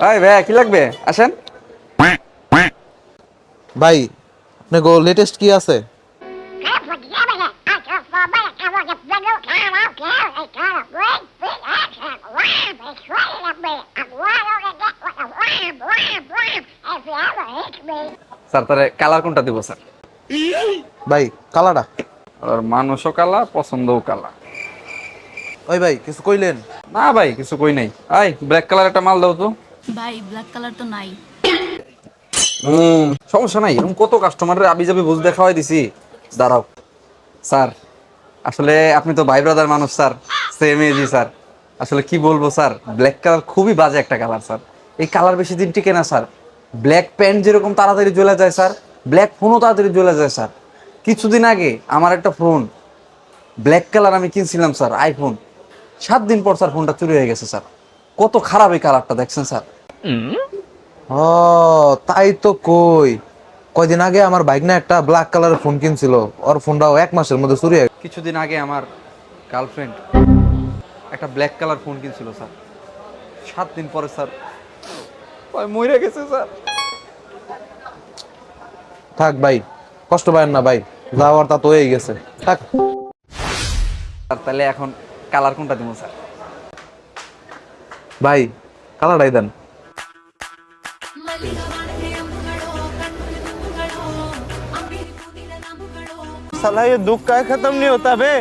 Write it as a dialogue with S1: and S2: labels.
S1: এই ভাই কি লাগবে আসেন।
S2: ভাই আপনি গো লেটেস্ট কি আছে?
S1: স্যার তারে কালার কোনটা দিব স্যার?
S2: ভাই কালাটা।
S1: আর মানুষও কালা পছন্দও কালা।
S2: ওই ভাই কিছু কইলেন?
S1: না ভাই কিছু কই নাই। এই ব্ল্যাক কালার একটা মাল দাও তো।
S3: ভাই ব্ল্যাক কালার তো নাই।
S1: সমস্যা নাই, এরকম কত কাস্টমারের আবি যাবি বুঝ দেখাওয়াই দিছি। দাঁড়াও স্যার, আসলে আপনি তো ভাই ব্রাদার মানুষ স্যার, সেম এজই স্যার। আসলে কি বলবো স্যার, ব্ল্যাক কালার খুবই বাজে একটা কালার স্যার। এই কালার বেশি দিন টিকে না স্যার। ব্ল্যাক প্যান্ট যেরকম তাড়াতাড়ি জ্বলে যায় স্যার, ব্ল্যাক ফোনও তাড়াতাড়ি জ্বলে যায় স্যার। কিছুদিন আগে আমার একটা ফোন ব্ল্যাক কালার আমি কিনছিলাম স্যার, আইফোন। 7 দিন পর স্যার ফোনটা চুরি হয়ে গেছে স্যার। কত খারাপ এই কালারটা দেখছেন স্যার।
S2: ও তাই তো কই, কয়দিন আগে আমার বাইক না একটা ব্ল্যাক কালারের ফোন কিনছিল, ওর ফোনটাও 1 মাসের মধ্যে চুরি হয়ে
S1: কিছুদিন আগে আমার গার্লফ্রেন্ড একটা ব্ল্যাক কালার ফোন কিনছিল স্যার, 7 দিন পরে স্যার ওই মরে গেছে স্যার।
S2: থাক ভাই, কষ্ট পায়েন না ভাই, যাওয়ার তা তো হয়ে গেছে, থাক।
S1: আর তাহলে এখন কালার কোনটা দিব স্যার?
S2: ভাই কালারটাই দেন।
S4: साला ये दुख का खत्म नहीं होता बे।